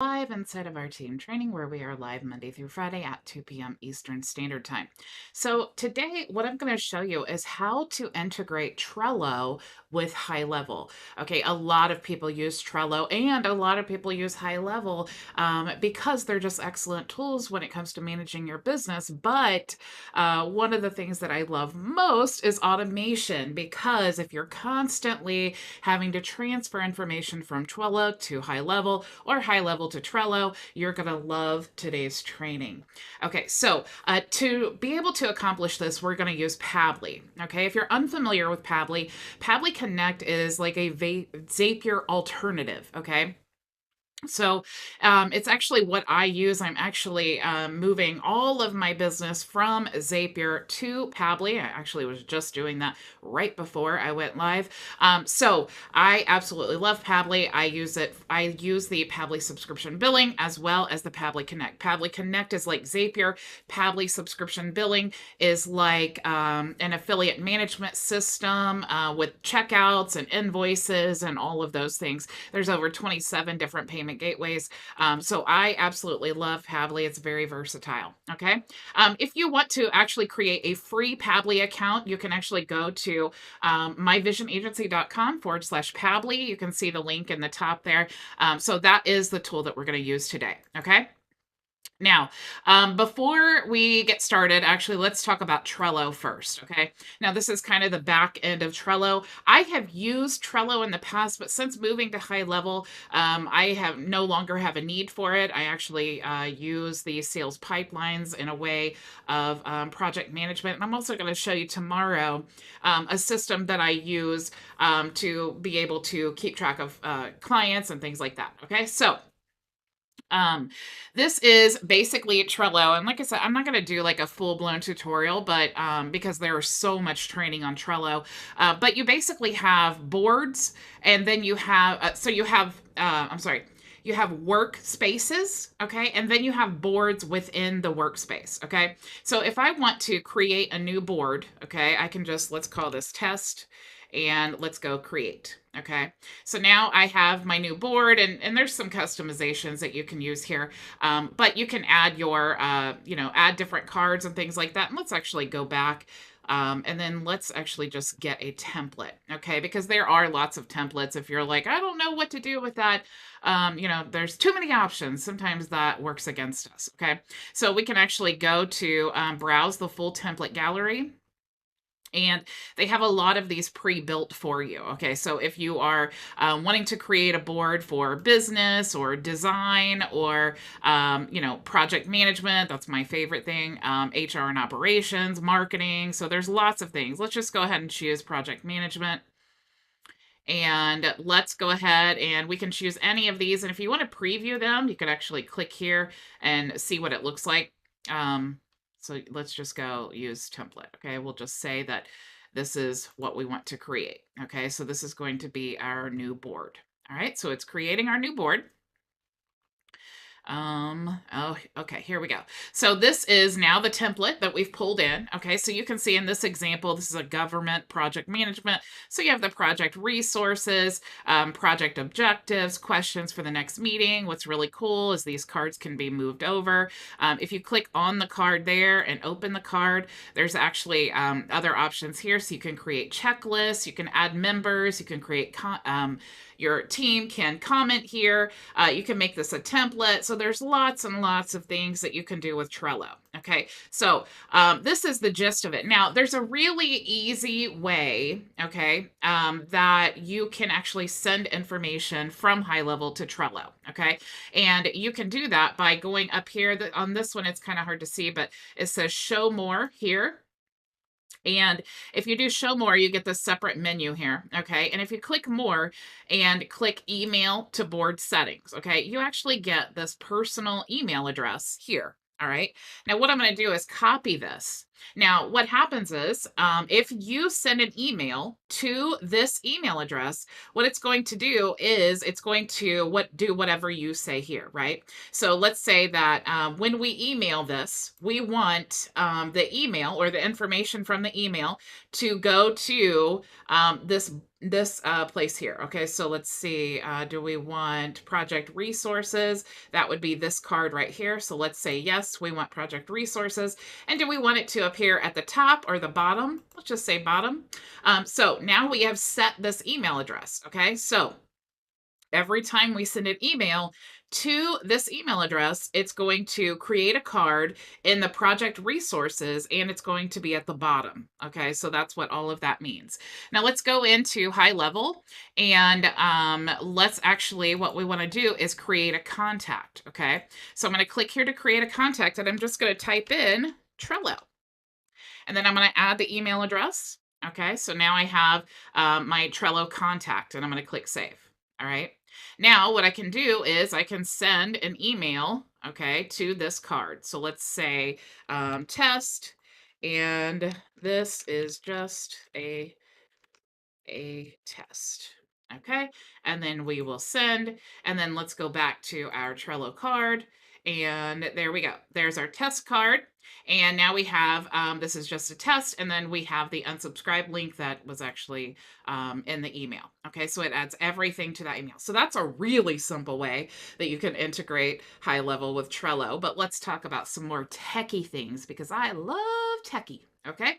Live inside of our team training where we are live Monday through Friday at 2 p.m. Eastern Standard Time. So today, what I'm going to show you is how to integrate Trello with HighLevel. Okay, a lot of people use Trello and a lot of people use HighLevel because they're just excellent tools when it comes to managing your business. But one of the things that I love most is automation, because if you're constantly having to transfer information from Trello to HighLevel or HighLevel to Trello, you're going to love today's training. Okay, so to be able to accomplish this, we're going to use Pabbly. Okay, if you're unfamiliar with Pabbly, Pabbly Connect is like a Zapier alternative. Okay. So it's actually what I use. I'm actually moving all of my business from Zapier to Pabbly. I actually was just doing that right before I went live. So I absolutely love Pabbly. I use it. I use the Pabbly subscription billing as well as the Pabbly Connect. Pabbly Connect is like Zapier. Pabbly subscription billing is like an affiliate management system with checkouts and invoices and all of those things. There's over 27 different payment gateways. So I absolutely love Pabbly. It's very versatile. Okay. If you want to actually create a free Pabbly account, you can actually go to myvisionagency.com/Pabbly. You can see the link in the top there. So that is the tool that we're going to use today. Okay. Now, before we get started, actually, let's talk about Trello first, okay? Now, this is kind of the back end of Trello. I have used Trello in the past, but since moving to HighLevel, I have no longer have a need for it. I actually use the sales pipelines in a way of project management. And I'm also going to show you tomorrow a system that I use to be able to keep track of clients and things like that, okay? So, this is basically Trello. And like I said, I'm not going to do like a full-blown tutorial, but because there's so much training on Trello. But you basically have boards, and then you have, you have workspaces, okay? And then you have boards within the workspace, okay? So if I want to create a new board, okay, I can just, let's call this test, and let's go create. Okay, so now I have my new board, and there's some customizations that you can use here, but you can add your, add different cards and things like that. And let's actually go back. And then let's actually just get a template, okay? Because there are lots of templates. If you're like, I don't know what to do with that, there's too many options. Sometimes that works against us, okay? So we can actually go to browse the full template gallery. And they have a lot of these pre-built for you. Okay, so if you are wanting to create a board for business or design or, project management, that's my favorite thing, HR and operations, marketing. So there's lots of things. Let's just go ahead and choose project management. And let's go ahead and we can choose any of these. And if you want to preview them, you can actually click here and see what it looks like. So let's just go use template. Okay, we'll just say that this is what we want to create. Okay, so this is going to be our new board. All right, so it's creating our new board. Okay, here we go. So this is now the template that we've pulled in. Okay, so you can see in this example, this is a government project management. So you have the project resources, project objectives, questions for the next meeting. What's really cool is these cards can be moved over. If you click on the card there and open the card, there's actually other options here. So you can create checklists, you can add members, you can create your team can comment here. You can make this a template. So there's lots and lots of things that you can do with Trello. Okay, so this is the gist of it. Now, there's a really easy way, okay, that you can actually send information from HighLevel to Trello, okay? And you can do that by going up here. On this one, it's kind of hard to see, but it says show more here. And if you do show more, you get this separate menu here, okay? And if you click more and click email to board settings, okay, you actually get this personal email address here, all right? Now, what I'm going to do is copy this. Now, what happens is if you send an email to this email address, what it's going to do is it's going to do whatever you say here, right? So let's say that when we email this, we want the email or the information from the email to go to this this place here. Okay, so let's see. Do we want project resources? That would be this card right here. So let's say yes, we want project resources. And do we want it to appear at the top or the bottom? Let's just say bottom. So now we have set this email address. Okay, so every time we send an email to this email address, it's going to create a card in the project resources and it's going to be at the bottom. Okay, so that's what all of that means. Now let's go into HighLevel and let's actually, what we want to do is create a contact. Okay, so I'm going to click here to create a contact and I'm just going to type in Trello. And then I'm going to add the email address. Okay, so now I have my Trello contact and I'm going to click save. All right. Now what I can do is I can send an email, okay, to this card. So let's say test, and this is just a test. Okay, and then we will send, and then let's go back to our Trello card, and there we go. There's our test card, and now we have, this is just a test, and then we have the unsubscribe link that was actually in the email. Okay, so it adds everything to that email. So that's a really simple way that you can integrate HighLevel with Trello, but let's talk about some more techie things because I love techie. Okay.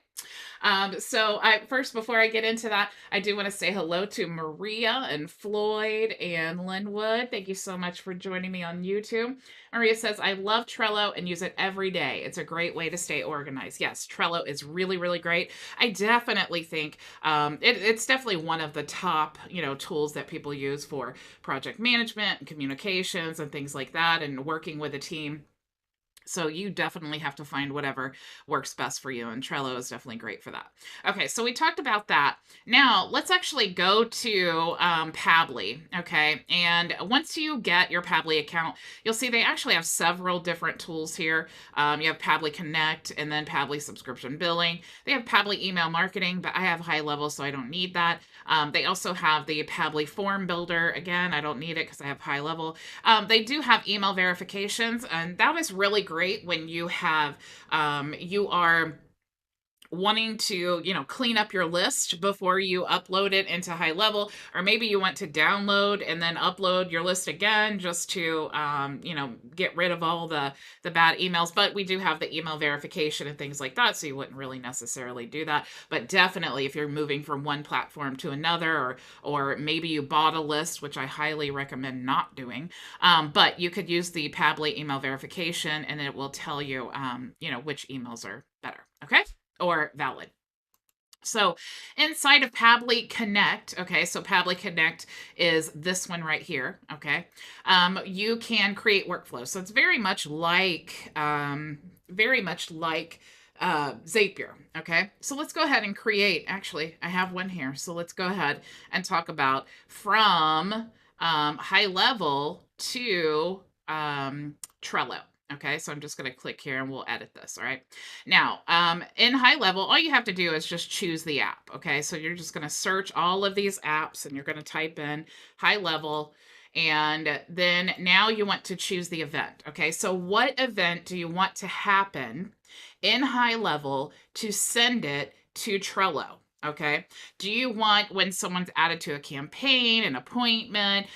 So first, before I get into that, I do want to say hello to Maria and Floyd and Linwood. Thank you so much for joining me on YouTube. Maria says, I love Trello and use it every day. It's a great way to stay organized. Yes, Trello is really, really great. I definitely think it's definitely one of the top, tools that people use for project management and communications and things like that and working with a team. So you definitely have to find whatever works best for you, and Trello is definitely great for that. Okay, so we talked about that. Now let's actually go to Pabbly, okay? And once you get your Pabbly account, you'll see they actually have several different tools here. You have Pabbly Connect and then Pabbly Subscription Billing. They have Pabbly Email Marketing, but I have HighLevel, so I don't need that. They also have the Pabbly Form Builder. Again, I don't need it because I have HighLevel. They do have email verifications, and that is really great when you have you are wanting to, clean up your list before you upload it into HighLevel, or maybe you want to download and then upload your list again just to, get rid of all the bad emails. But we do have the email verification and things like that, so you wouldn't really necessarily do that. But definitely, if you're moving from one platform to another, or maybe you bought a list, which I highly recommend not doing, but you could use the Pabbly email verification, and it will tell you, which emails are better. Okay. Or valid. So inside of Pabbly Connect, okay, so Pabbly Connect is this one right here, okay, you can create workflows. So it's very much like Zapier, okay? So let's go ahead and create, actually, I have one here. So let's go ahead and talk about from HighLevel to Trello. Okay, so I'm just going to click here and we'll edit this, all right? Now, in HighLevel, all you have to do is just choose the app, okay? So you're just going to search all of these apps and you're going to type in HighLevel, and then now you want to choose the event, okay? So what event do you want to happen in HighLevel to send it to Trello? Okay. Do you want when someone's added to a campaign, an appointment,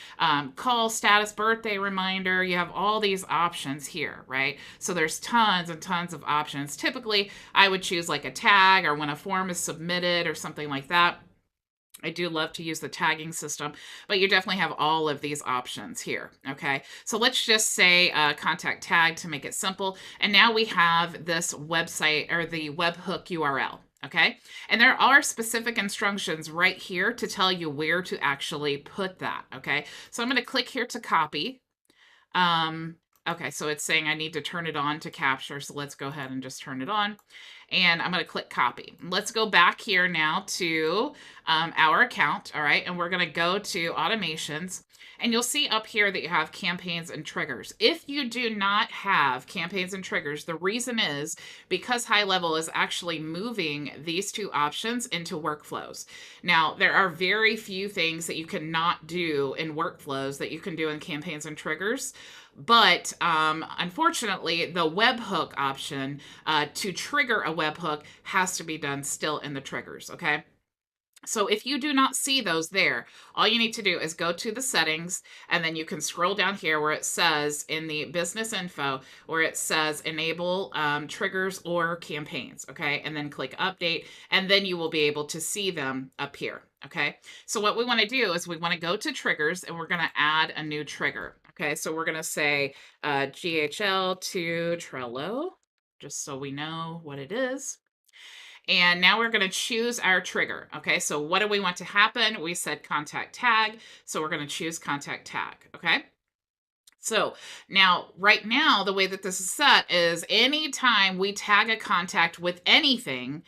call, status, birthday reminder? You have all these options here, right? So there's tons and tons of options. Typically, I would choose like a tag or when a form is submitted or something like that. I do love to use the tagging system, but you definitely have all of these options here, okay? So let's just say contact tag to make it simple. And now we have this website or the webhook URL, okay? And there are specific instructions right here to tell you where to actually put that, okay? So I'm going to click here to copy. Okay, so it's saying I need to turn it on to capture, so let's go ahead and just turn it on. And I'm going to click copy. Let's go back here now to our account, all right? And we're going to go to automations. And you'll see up here that you have campaigns and triggers. If you do not have campaigns and triggers, the reason is because HighLevel is actually moving these two options into workflows. Now, there are very few things that you cannot do in workflows that you can do in campaigns and triggers. But unfortunately, the webhook option to trigger a webhook has to be done still in the triggers, okay? So if you do not see those there, all you need to do is go to the settings, and then you can scroll down here where it says in the business info, where it says enable triggers or campaigns. Okay. And then click update, and then you will be able to see them up here. Okay. So what we want to do is we want to go to triggers, and we're going to add a new trigger. Okay. So we're going to say GHL to Trello, just so we know what it is. And now we're going to choose our trigger. Okay, so what do we want to happen? We said contact tag, so we're going to choose contact tag. Okay. So now, right now, the way that this is set is anytime we tag a contact with anything,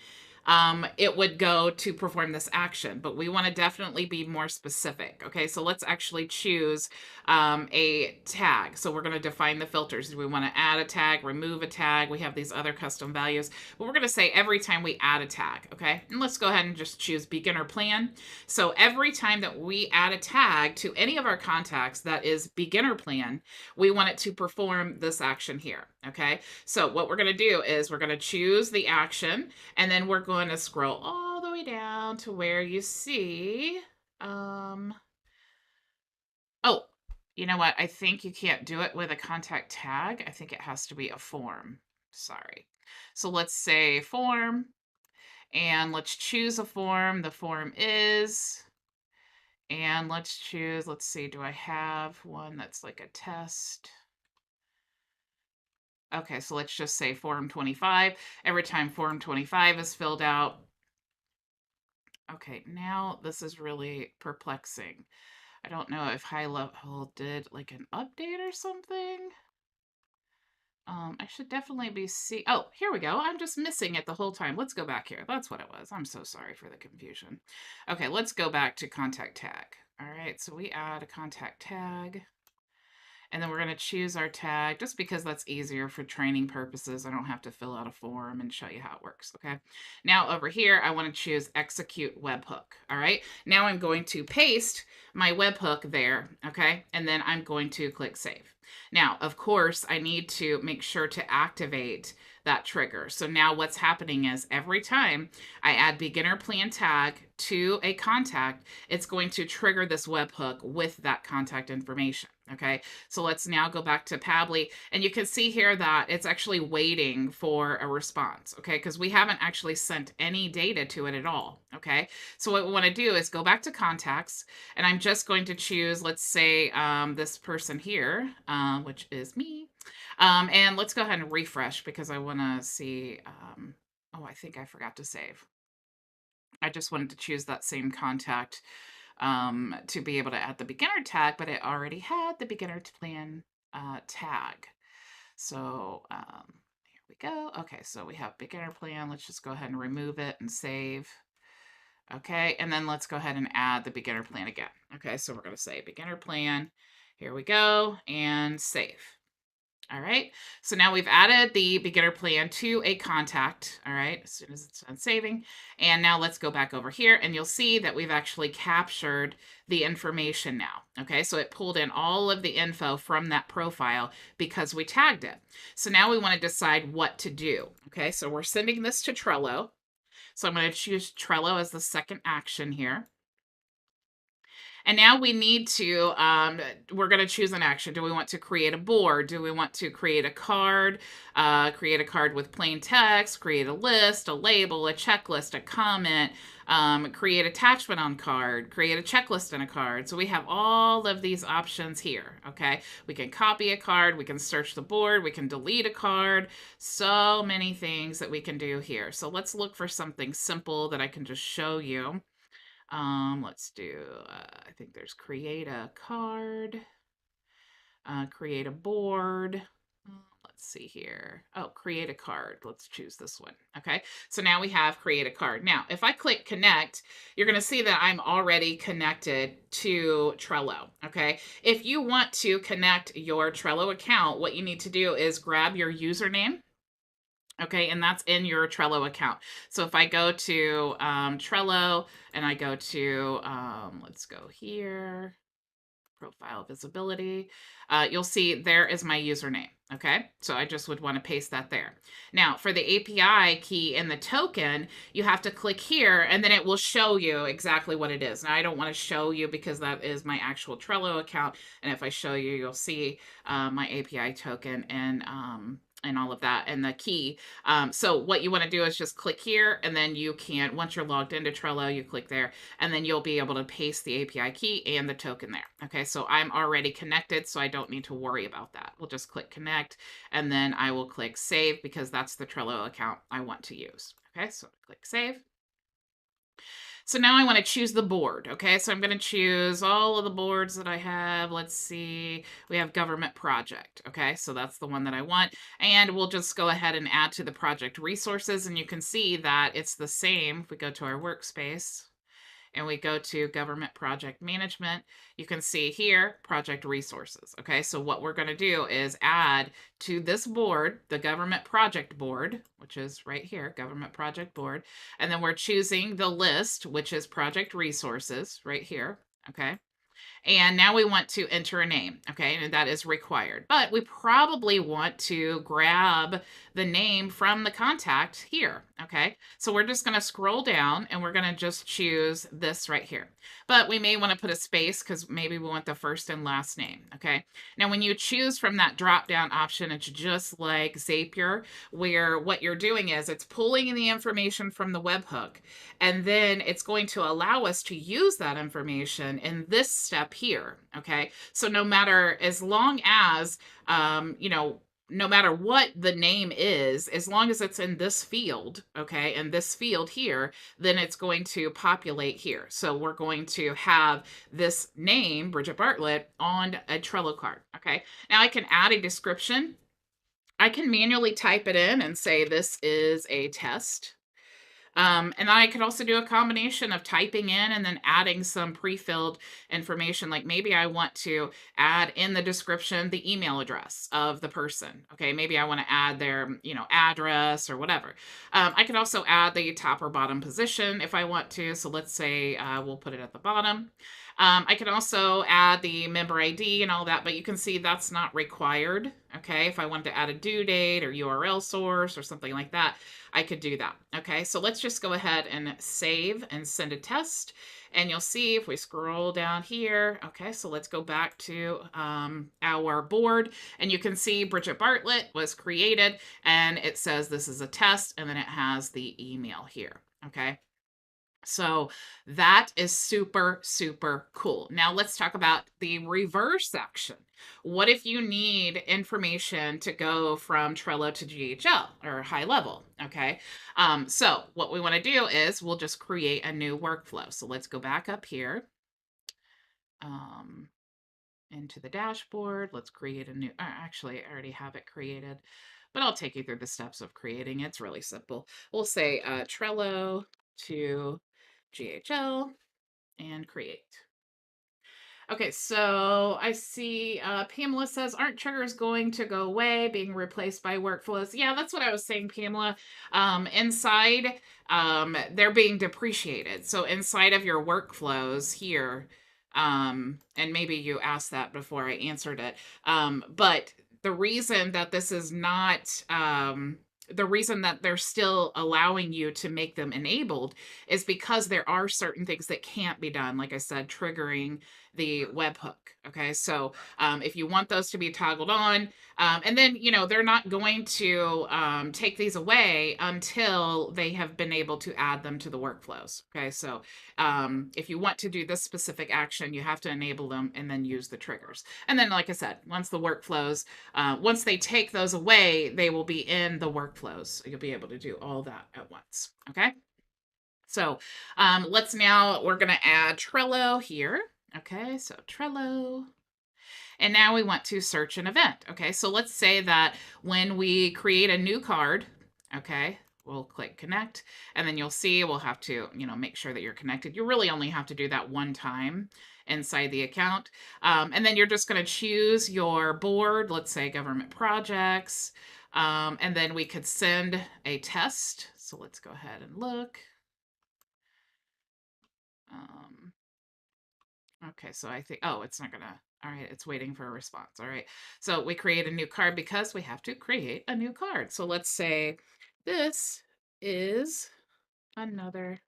it would go to perform this action. But we want to definitely be more specific. Okay, so let's actually choose a tag. So we're going to define the filters. Do we want to add a tag, remove a tag? We have these other custom values. But we're going to say every time we add a tag. Okay, and let's go ahead and just choose beginner plan. So every time that we add a tag to any of our contacts that is beginner plan, we want it to perform this action here. Okay, so what we're going to do is we're going to choose the action, and then we're going to scroll all the way down to where you see, oh, you know what? I think you can't do it with a contact tag. I think it has to be a form. Sorry. So let's say form, and let's choose a form. The form is, and let's choose, let's see, do I have one that's like a test? Okay, so let's just say form 25. Every time form 25 is filled out. Okay, now this is really perplexing. I don't know if HighLevel did like an update or something. I should definitely be oh, here we go. I'm just missing it the whole time. Let's go back here. That's what it was. I'm so sorry for the confusion. Okay, let's go back to contact tag. All right, so we add a contact tag. And then we're going to choose our tag just because that's easier for training purposes. I don't have to fill out a form and show you how it works. Okay. Now over here, I want to choose execute webhook. All right. Now I'm going to paste my webhook there. Okay. And then I'm going to click save. Now, of course, I need to make sure to activate that trigger. So now what's happening is every time I add beginner plan tag to a contact, it's going to trigger this webhook with that contact information. Okay, so let's now go back to Pabbly, and you can see here that it's actually waiting for a response. Okay, because we haven't actually sent any data to it at all. Okay, so what we want to do is go back to contacts, and I'm just going to choose, let's say, this person here, which is me. And let's go ahead and refresh because I want to see. Oh, I think I forgot to save. I just wanted to choose that same contact to be able to add the beginner tag, but it already had the beginner plan tag. So here we go. Okay, so we have beginner plan. Let's just go ahead and remove it and save. Okay, and then let's go ahead and add the beginner plan again. Okay, so we're going to say beginner plan. Here we go, and save. All right, so now we've added the beginner plan to a contact. All right, as soon as it's done saving. And now let's go back over here, and you'll see that we've actually captured the information now. Okay, so it pulled in all of the info from that profile because we tagged it. So now we want to decide what to do. Okay, so we're sending this to Trello. So I'm going to choose Trello as the second action here. And now we need to, we're going to choose an action. Do we want to create a board? Do we want to create a card with plain text, create a list, a label, a checklist, a comment, create attachment on card, create a checklist in a card. So we have all of these options here, okay? We can copy a card, we can search the board, we can delete a card, so many things that we can do here. So let's look for something simple that I can just show you. Let's do, I think there's create a card, create a board. Let's see here. Oh, create a card. Let's choose this one. Okay. So now we have create a card. Now, if I click connect, you're going to see that I'm already connected to Trello. Okay. If you want to connect your Trello account, what you need to do is grab your username. Okay, and that's in your Trello account. So if I go to Trello and I go to, let's go here, profile visibility, you'll see there is my username. Okay, so I just would want to paste that there. Now, for the API key and the token, you have to click here and then it will show you exactly what it is. Now, I don't want to show you because that is my actual Trello account. And if I show you, you'll see my API token and all of that and the key. So what you want to do is just click here and then you can, once you're logged into Trello, you click there and then you'll be able to paste the API key and the token there. Okay, so I'm already connected, so I don't need to worry about that. We'll just click connect and then I will click save because that's the Trello account I want to use. Okay, so click save. So now I want to choose the board. Okay, so I'm going to choose all of the boards that I have. Let's see, we have government project. Okay, so that's the one that I want. And we'll just go ahead and add to the project resources. And you can see that it's the same. If we go to our workspace, and we go to government project management, you can see here, project resources. Okay, so what we're going to do is add to this board, the government project board, which is right here, government project board. And then we're choosing the list, which is project resources right here. Okay. And now we want to enter a name, okay? And that is required. But we probably want to grab the name from the contact here, okay? So we're just going to scroll down and we're going to just choose this right here. But we may want to put a space because maybe we want the first and last name, okay? Now, when you choose from that drop-down option, it's just like Zapier, where what you're doing is it's pulling in the information from the webhook, and then it's going to allow us to use that information in this step here. Okay. So no matter, as long as, no matter what the name is, as long as it's in this field, okay, and this field here, then it's going to populate here. So we're going to have this name, Bridget Bartlett, on a Trello card. Okay. Now I can add a description. I can manually type it in and say this is a test. And I could also do a combination of typing in and then adding some pre-filled information. Like maybe I want to add in the description the email address of the person. Okay, maybe I want to add their, address or whatever. I could also add the top or bottom position if I want to. So let's say we'll put it at the bottom. I can also add the member ID and all that, but you can see that's not required. Okay, if I wanted to add a due date or URL source or something like that, I could do that. Okay, so let's just go ahead and save and send a test. And you'll see if we scroll down here, okay, so let's go back to our board. And you can see Bridget Bartlett was created and it says this is a test and then it has the email here, okay? So that is super, super cool. Now let's talk about the reverse action. What if you need information to go from Trello to GHL or HighLevel? Okay. So what we want to do is we'll just create a new workflow. So let's go back up here into the dashboard. Let's create a new, actually, I already have it created, but I'll take you through the steps of creating it. It's really simple. We'll say Trello to GHL and create. Okay, so I see Pamela says, aren't triggers going to go away, being replaced by workflows? Yeah, that's what I was saying, Pamela. Inside, they're being depreciated. So inside of your workflows here, and maybe you asked that before I answered it, but the reason that this is not... the reason that they're still allowing you to make them enabled is because there are certain things that can't be done. Like I said, triggering the webhook. Okay. So, if you want those to be toggled on, and then, they're not going to, take these away until they have been able to add them to the workflows. Okay. So, if you want to do this specific action, you have to enable them and then use the triggers. And then, like I said, once the workflows, once they take those away, they will be in the workflows. You'll be able to do all that at once. Okay. So we're going to add Trello here. Okay. So Trello. And now we want to search an event. Okay. So let's say that when we create a new card, okay, we'll click connect and then you'll see we'll have to, make sure that you're connected. You really only have to do that one time inside the account. And then you're just going to choose your board, let's say government projects. And then we could send a test. So let's go ahead and look. Okay, so I think, it's not gonna, All right, it's waiting for a response. All right. So we create a new card because we have to create a new card. So let's say this is another,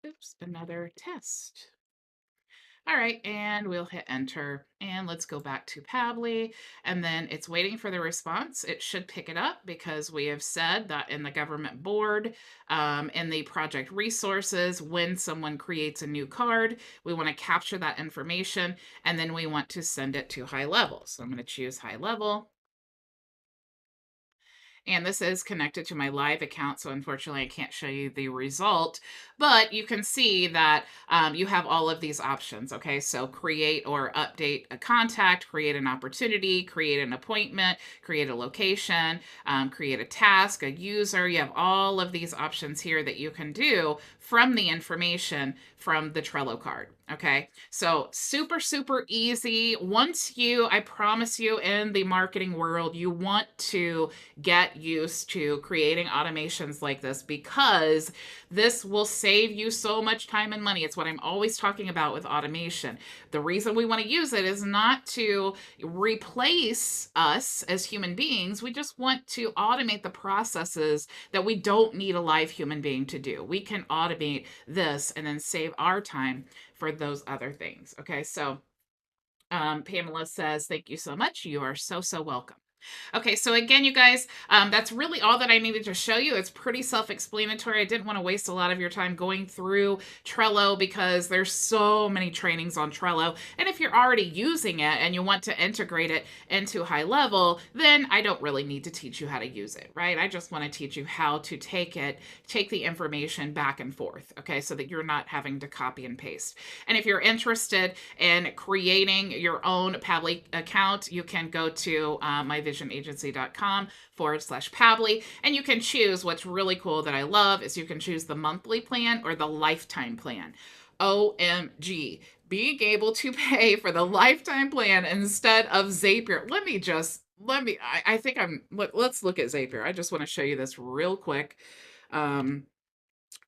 oops, another test. All right, and we'll hit enter. And let's go back to Pabbly. And then it's waiting for the response. It should pick it up because we have said that in the government board, in the project resources, when someone creates a new card, we want to capture that information and then we want to send it to HighLevel. So I'm going to choose HighLevel. And this is connected to my live account, so unfortunately I can't show you the result, but you can see that you have all of these options. Okay, so create or update a contact, create an opportunity, create an appointment, create a location, create a task, a user. You have all of these options here that you can do from the information from the Trello card. Okay, so super, super easy. Once I promise you, in the marketing world, you want to get used to creating automations like this because this will save you so much time and money. It's what I'm always talking about with automation. The reason we want to use it is not to replace us as human beings. We just want to automate the processes that we don't need a live human being to do. We can automate this and then save our time for those other things. Okay, so Pamela says, thank you so much. You are so, so welcome. Okay, so again, you guys, that's really all that I needed to show you. It's pretty self-explanatory. I didn't want to waste a lot of your time going through Trello because there's so many trainings on Trello. And if you're already using it and you want to integrate it into HighLevel, then I don't really need to teach you how to use it, right? I just want to teach you how to take the information back and forth, okay, so that you're not having to copy and paste. And if you're interested in creating your own Pabbly account, you can go to myvisionagency.com/Pabbly, and you can choose. What's really cool that I love is you can choose the monthly plan or the lifetime plan. OMG, being able to pay for the lifetime plan instead of Zapier. I think let's look at Zapier. I just want to show you this real quick.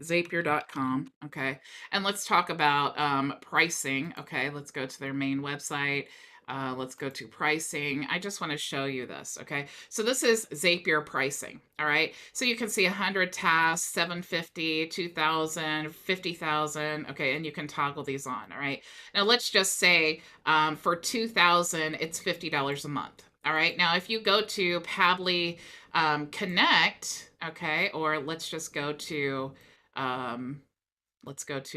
Zapier.com. Okay. And let's talk about pricing. Okay. Let's go to their main website. Let's go to pricing. I just want to show you this. Okay. So this is Zapier pricing. All right. So you can see 100 tasks, 750, 2,000, 50,000. Okay. And you can toggle these on. All right. Now let's just say for 2,000, it's $50 a month. All right. Now, if you go to Pabbly Connect, okay, or let's just go to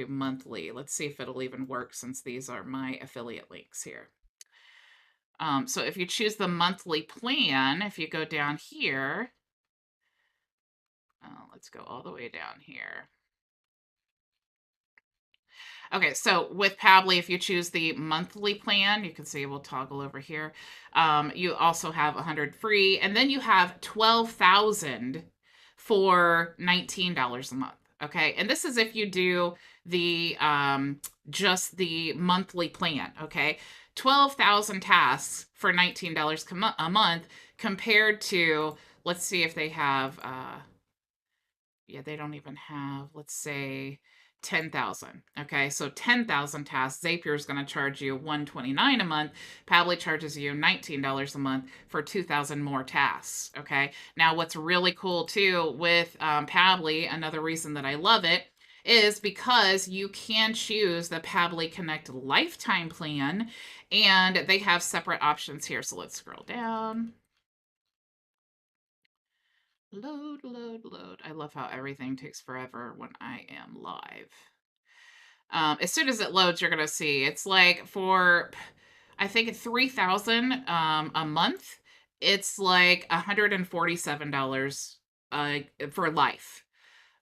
monthly. Let's see if it'll even work since these are my affiliate links here. So if you choose the monthly plan, if you go down here, let's go all the way down here. Okay, so with Pabbly, if you choose the monthly plan, you can see we'll toggle over here. You also have 100 free, and then you have 12,000 for $19 a month. Okay, and this is if you do the just the monthly plan. Okay, 12,000 tasks for $19 a month compared to, let's see if they have. Yeah, they don't even have, let's say, 10,000. Okay, so 10,000 tasks. Zapier is going to charge you $129 a month. Pabbly charges you $19 a month for 2,000 more tasks. Okay, now what's really cool too with Pabbly, another reason that I love it, is because you can choose the Pabbly Connect lifetime plan, and they have separate options here. So let's scroll down. Load, load, load. I love how everything takes forever when I am live. As soon as it loads, you're going to see it's like for, I think, 3,000 a month. It's like $147 for life.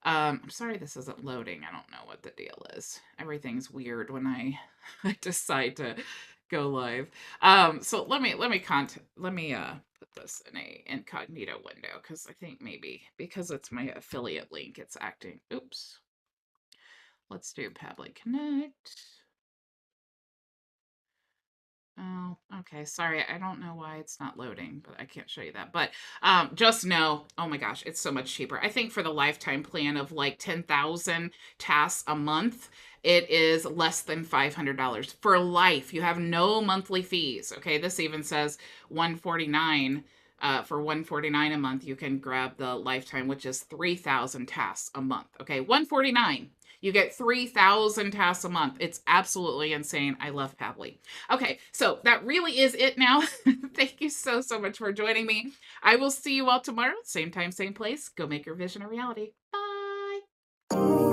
I'm sorry this isn't loading. I don't know what the deal is. Everything's weird when I decide to go live. So let me put this in a incognito window because I think maybe because it's my affiliate link, it's acting. Oops. Let's do Pabbly Connect. Oh, okay. Sorry. I don't know why it's not loading, but I can't show you that. But just know, oh my gosh, it's so much cheaper. I think for the lifetime plan of like 10,000 tasks a month, it is less than $500 for life. You have no monthly fees. Okay. This even says 149. For 149 a month, you can grab the lifetime, which is 3,000 tasks a month. Okay. 149. You get 3,000 tasks a month. It's absolutely insane. I love Pabbly. Okay, so that really is it now. Thank you so, so much for joining me. I will see you all tomorrow, same time, same place. Go make your vision a reality. Bye.